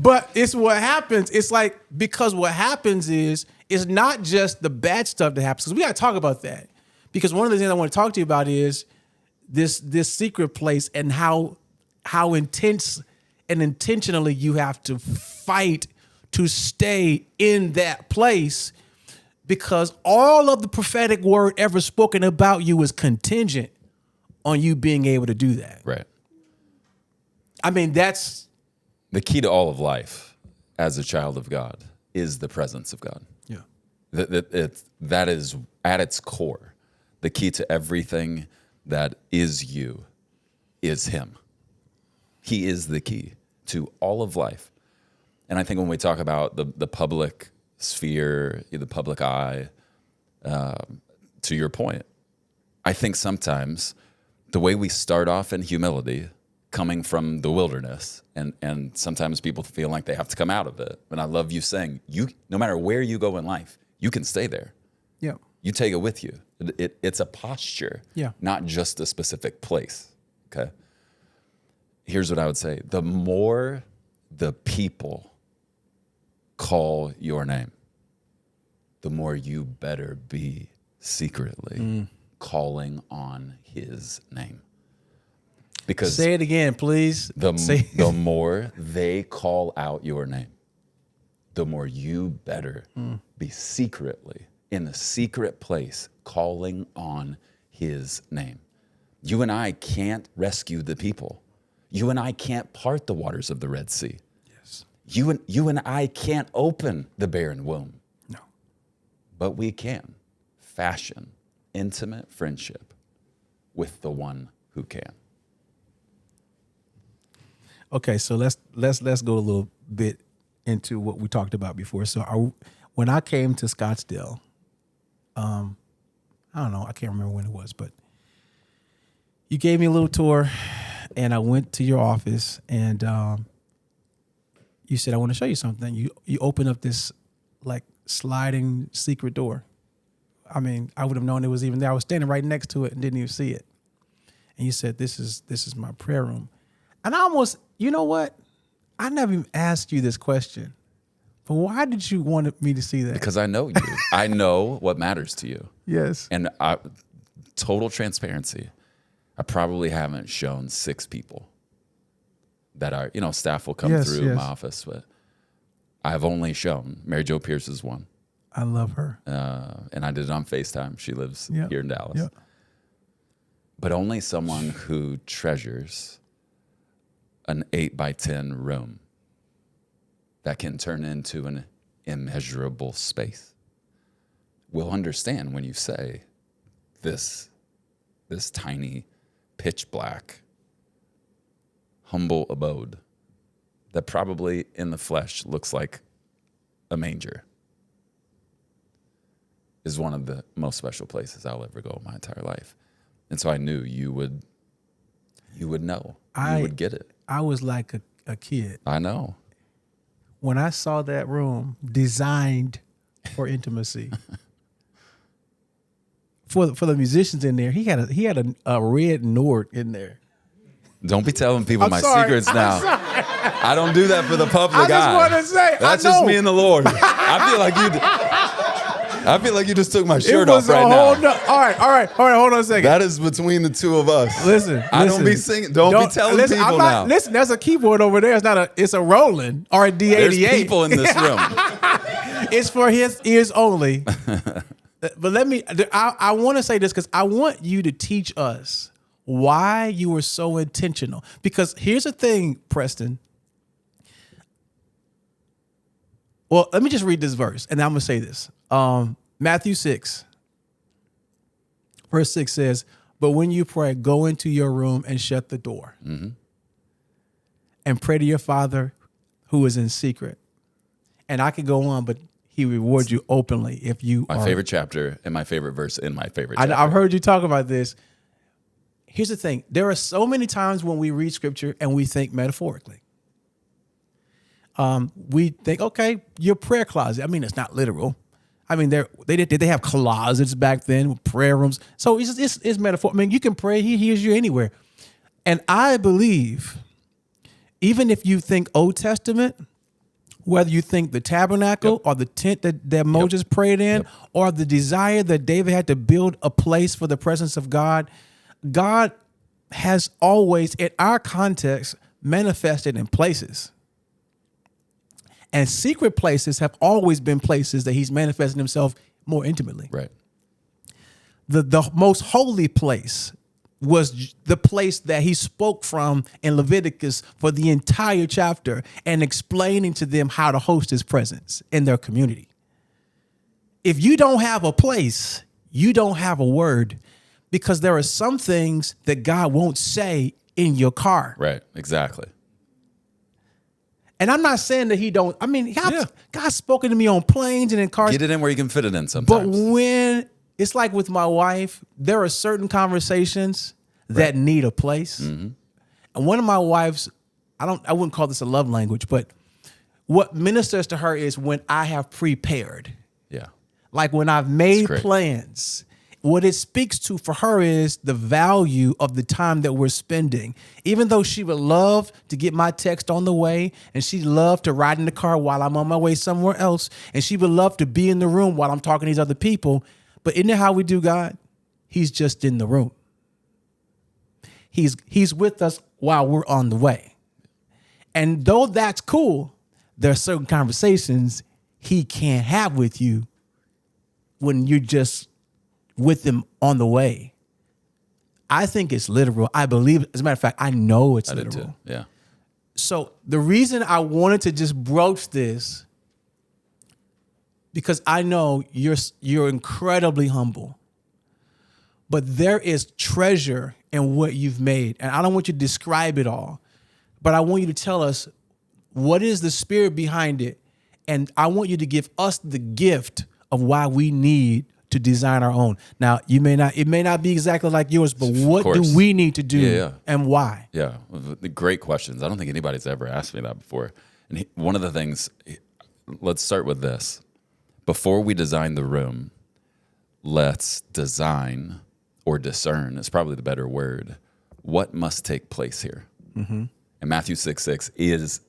But it's what happens. It's like, because what happens is, it's not just the bad stuff that happens. Because we got to talk about that. Because one of the things I want to talk to you about is this secret place and how intense and intentionally you have to fight to stay in that place, because all of the prophetic word ever spoken about you is contingent on you being able to do that. Right. I mean, that's the key to all of life as a child of God is the presence of God. Yeah. That is at its core. The key to everything that is you is him. He is the key to all of life. And I think when we talk about the public sphere, the public eye, to your point, I think sometimes the way we start off in humility, coming from the wilderness, and sometimes people feel like they have to come out of it. And I love you saying, no matter where you go in life, you can stay there. Yeah. You take it with you. It's a posture, not just a specific place. Okay. Here's what I would say. The more the people call your name, the more you better be secretly calling on his name. Because say it again, please. The more they call out your name, the more you better be secretly in the secret place calling on his name. You and I can't rescue the people. You and I can't part the waters of the Red Sea. Yes. You and I can't open the barren womb. No. But we can fashion intimate friendship with the one who can. Okay, so let's go a little bit into what we talked about before. So when I came to Scottsdale, I don't know, I can't remember when it was, but you gave me a little tour, and I went to your office, and you said, I want to show you something. You opened up this like sliding secret door. I mean, I would have known it was even there. I was standing right next to it and didn't even see it. And you said, this is my prayer room. And I almost, you know what? I never even asked you this question. But why did you want me to see that? Because I know you. I know what matters to you. Yes. And total transparency, I probably haven't shown 6 people that are, staff will come through my office, but I've only shown Mary Jo Pierce is one. I love her. And I did it on FaceTime. She lives here in Dallas. Yeah. But only someone who treasures an 8x10 room that can turn into an immeasurable space will understand when you say this tiny, pitch black, humble abode that probably in the flesh looks like a manger is one of the most special places I'll ever go in my entire life. And so I knew you would know. You would get it. I was like a kid. I know. When I saw that room designed for intimacy, for the musicians in there, he had a red Nord in there. Don't be telling people my sorry. secrets now. I don't do that for the public eye. I just want to say, that's just me and the Lord. I feel like you just took my shirt off right now. All right, hold on a second. That is between the two of us. Listen. I don't be singing. Don't be telling people now. Listen, there's a keyboard over there. It's a Roland RD88. There's people in this room. It's for his ears only. But I want to say this because I want you to teach us why you were so intentional. Because here's the thing, Preston. Well, let me just read this verse, and I'm going to say this. Matthew 6, verse 6 says, but when you pray, go into your room and shut the door and pray to your Father who is in secret. And I could go on, but he rewards you openly if you My favorite chapter and my favorite verse in my favorite chapter. I've heard you talk about this. Here's the thing. There are so many times when we read scripture and we think metaphorically. We think, okay, your prayer closet. I mean, it's not literal. I mean, they have closets back then with prayer rooms. So it's metaphor. I mean, you can pray. He hears you anywhere. And I believe, even if you think Old Testament, Whether you think the tabernacle or the tent that Moses prayed in, or the desire that David had to build a place for the presence of God, God has always, in our context, manifested in places. And secret places have always been places that he's manifested himself more intimately. Right. The most holy place was the place that he spoke from in Leviticus for the entire chapter and explaining to them how to host his presence in their community. If you don't have a place, you don't have a word, because there are some things that God won't say in your car. Right. Exactly. And I'm not saying that he don't. I mean, God's spoken to me on planes and in cars. Get it in where you can fit it in sometimes. But when it's like with my wife, there are certain conversations that need a place. Mm-hmm. And one of my wife's, I wouldn't call this a love language, but what ministers to her is when I have prepared. Yeah. Like when I've made plans. What it speaks to for her is the value of the time that we're spending. Even though she would love to get my text on the way, and she'd love to ride in the car while I'm on my way somewhere else, and she would love to be in the room while I'm talking to these other people. But isn't it how we do God? He's just in the room. He's with us while we're on the way. And though that's cool, there are certain conversations he can't have with you when you're just with them on the way. I think it's literal. I believe, as a matter of fact, I know it's literal. Did too. Yeah. So the reason I wanted to just broach this, because I know you're incredibly humble, but there is treasure in what you've made. And I don't want you to describe it all, but I want you to tell us what is the spirit behind it. And I want you to give us the gift of why we need to design our own. Now, it may not be exactly like yours, but what do we need to do and why? Yeah, great questions. I don't think anybody's ever asked me that before. And one of the things, let's start with this. Before we design the room, let's design or discern, is probably the better word, what must take place here. Mm-hmm. And Matthew 6:6 is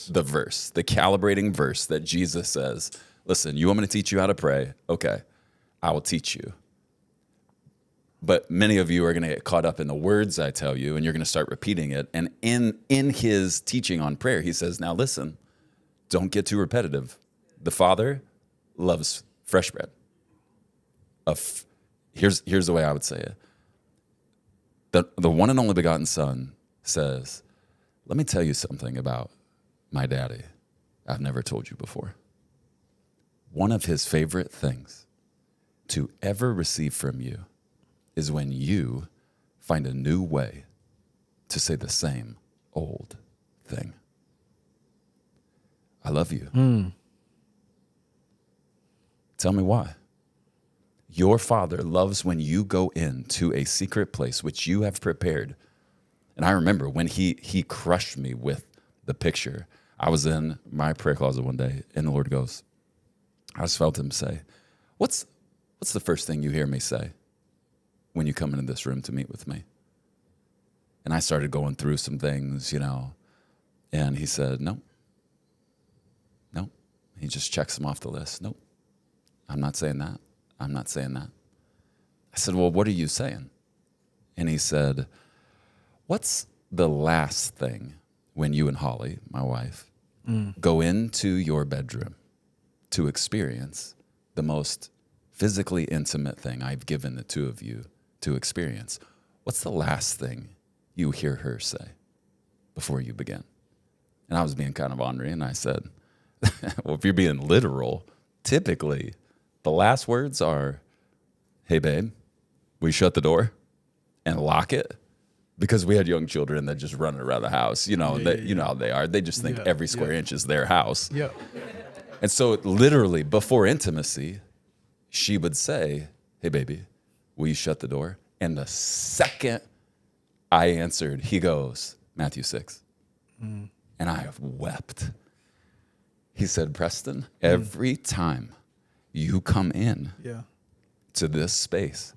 the verse, the calibrating verse that Jesus says, listen, you want me to teach you how to pray? Okay, I will teach you. But many of you are going to get caught up in the words I tell you, and you're going to start repeating it. And in his teaching on prayer, he says, now listen, don't get too repetitive. The Father loves fresh bread. Here's the way I would say it. The one and only begotten Son says, let me tell you something about my daddy I've never told you before. One of his favorite things to ever receive from you is when you find a new way to say the same old thing. I love you. Tell me why. Your Father loves when you go into a secret place which you have prepared. And I remember when he crushed me with the picture. I was in my prayer closet one day, and the Lord goes, I just felt him say, what's the first thing you hear me say when you come into this room to meet with me? And I started going through some things, and he said, no. He just checks them off the list. Nope. I'm not saying that. I'm not saying that. I said, well, what are you saying? And he said, what's the last thing when you and Holly, my wife, go into your bedroom to experience the most physically intimate thing I've given the two of you to experience? What's the last thing you hear her say before you begin? And I was being kind of ornery, and I said, well, if you're being literal, typically the last words are, hey, babe, we shut the door and lock it? Because we had young children that just run around the house. You know how they are. They just think every square inch is their house. Yeah. And so literally before intimacy, she would say, hey, baby, will you shut the door? And the second I answered, he goes, Matthew 6. And I have wept. He said, Preston, every time you come in to this space,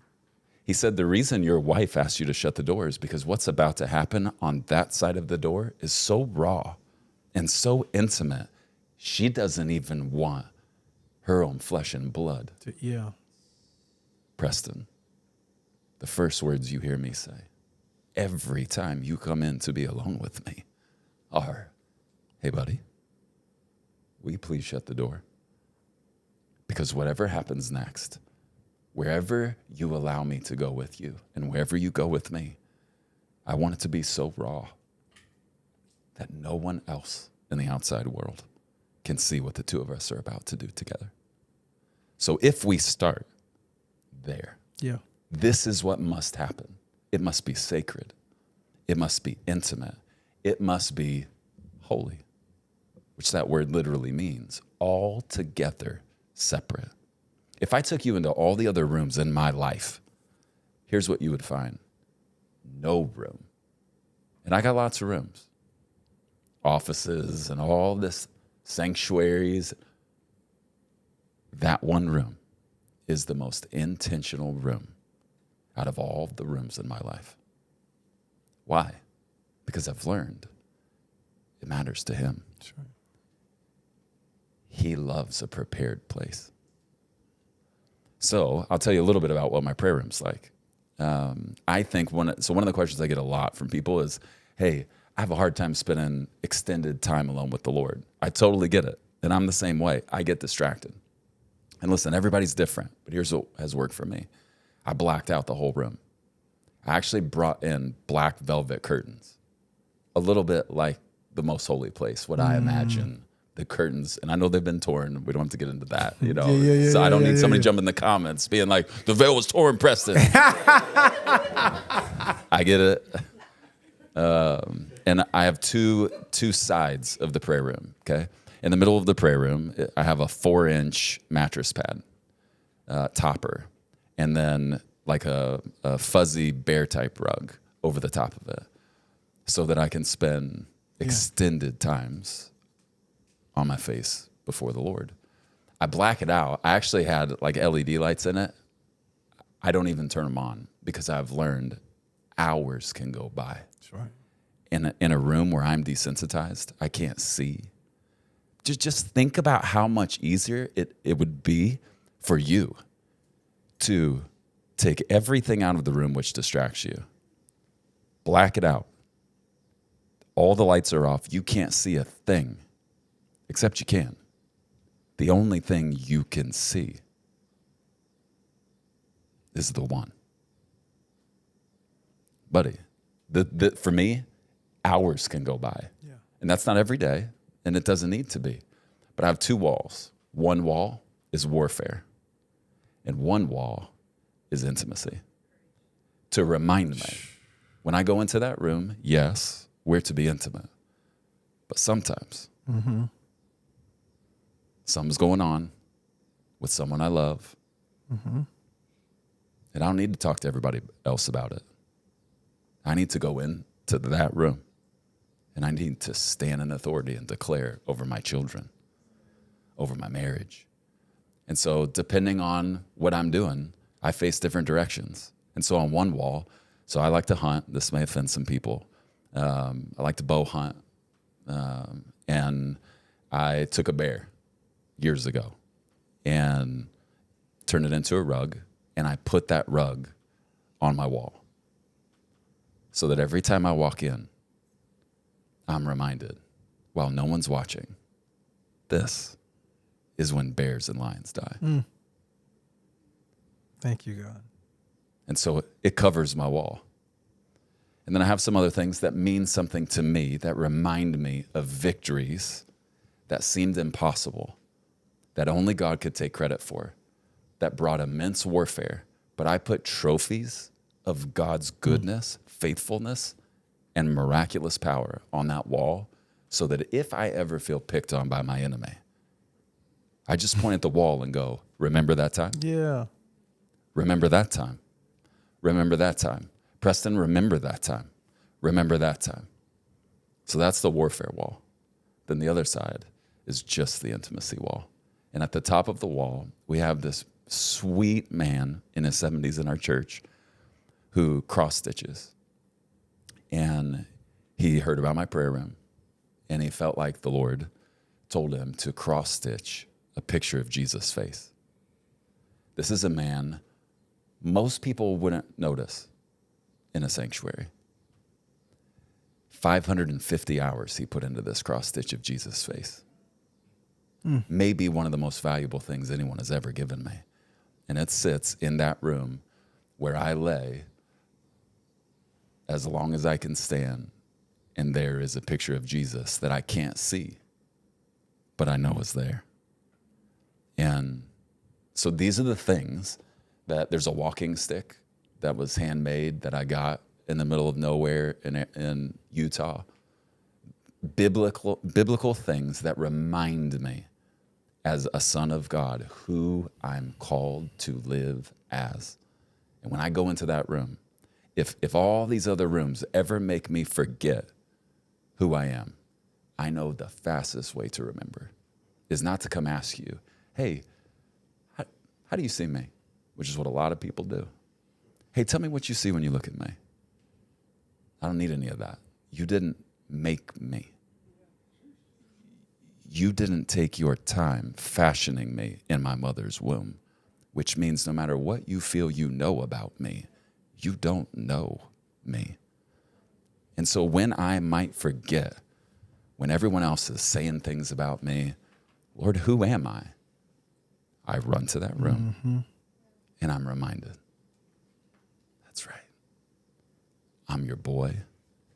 he said, the reason your wife asked you to shut the door is because what's about to happen on that side of the door is so raw and so intimate She doesn't even want her own flesh and blood. Yeah. Preston, the first words you hear me say every time you come in to be alone with me are, hey, buddy, will you please shut the door? Because whatever happens next, wherever you allow me to go with you and wherever you go with me, I want it to be so raw that no one else in the outside world can see what the two of us are about to do together. So if we start there, Yeah. this is what must happen. It must be sacred. It must be intimate. It must be holy, which that word literally means altogether separate. If I took you into all the other rooms in my life, here's what you would find. No room. And I got lots of rooms, offices and all this, sanctuaries. That one room is the most intentional room out of all the rooms in my life. Why? Because I've learned it matters to him. That's right. He loves a prepared place. So I'll tell you a little bit about what my prayer room's like. I think one of the questions I get a lot from people is, hey, I have a hard time spending extended time alone with the Lord. I totally get it. And I'm the same way. I get distracted. And listen, everybody's different, but here's what has worked for me. I blacked out the whole room. I actually brought in black velvet curtains, a little bit like the most holy place, what I imagine the curtains, and I know they've been torn. We don't have to get into that, you know. So I don't need somebody jumping in the comments being like, the veil was torn, Preston. I get it. And I have two sides of the prayer room, okay? In the middle of the prayer room, I have a 4-inch mattress pad, topper, and then like a fuzzy bear type rug over the top of it so that I can spend extended times on my face before the Lord. I black it out. I actually had like LED lights in it. I don't even turn them on because I've learned hours can go by. That's right. In a room where I'm desensitized, I can't see. Just think about how much easier it would be for you to take everything out of the room which distracts you, black it out. All the lights are off. You can't see a thing, except you can. The only thing you can see is the one. Buddy, for me, hours can go by. Yeah. And that's not every day, and it doesn't need to be. But I have two walls. One wall is warfare, and one wall is intimacy. To remind me, when I go into that room, yes, we're to be intimate. But sometimes something's going on with someone I love, and I don't need to talk to everybody else about it. I need to go into that room, and I need to stand in authority and declare over my children, over my marriage. And so depending on what I'm doing, I face different directions. And so on one wall, so I like to hunt. This may offend some people. I like to bow hunt. And I took a bear years ago and turned it into a rug, and I put that rug on my wall so that every time I walk in, I'm reminded, while no one's watching, this is when bears and lions die. Thank you, God. And so it covers my wall. And then I have some other things that mean something to me, that remind me of victories that seemed impossible, that only God could take credit for, that brought immense warfare. But I put trophies of God's goodness, faithfulness, and miraculous power on that wall so that if I ever feel picked on by my enemy, I just point at the wall and go, remember that time? Yeah. Remember that time. Remember that time. Preston, remember that time. Remember that time. So that's the warfare wall. Then the other side is just the intimacy wall. And at the top of the wall, we have this sweet man in his 70s in our church who cross stitches. And he heard about my prayer room, and he felt like the Lord told him to cross-stitch a picture of Jesus' face. This is a man most people wouldn't notice in a sanctuary. 550 hours he put into this cross-stitch of Jesus' face. Maybe one of the most valuable things anyone has ever given me. And it sits in that room where I lay as long as I can stand, and there is a picture of Jesus that I can't see, but I know is there. And so these are the things that there's a walking stick that was handmade that I got in the middle of nowhere in Utah. Biblical things that remind me as a son of God who I'm called to live as. And when I go into that room, if all these other rooms ever make me forget who I am, I know the fastest way to remember is not to come ask you, hey, how do you see me? Which is what a lot of people do. Hey, tell me what you see when you look at me. I don't need any of that. You didn't make me. You didn't take your time fashioning me in my mother's womb, which means no matter what you feel you know about me, you don't know me. And so when I might forget, when everyone else is saying things about me, Lord, who am I? I run to that room and I'm reminded, that's right. I'm your boy.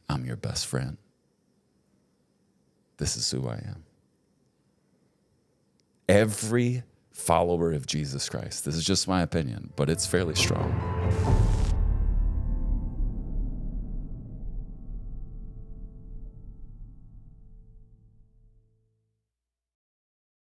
I'm your best friend. This is who I am. Every follower of Jesus Christ, this is just my opinion, but it's fairly strong,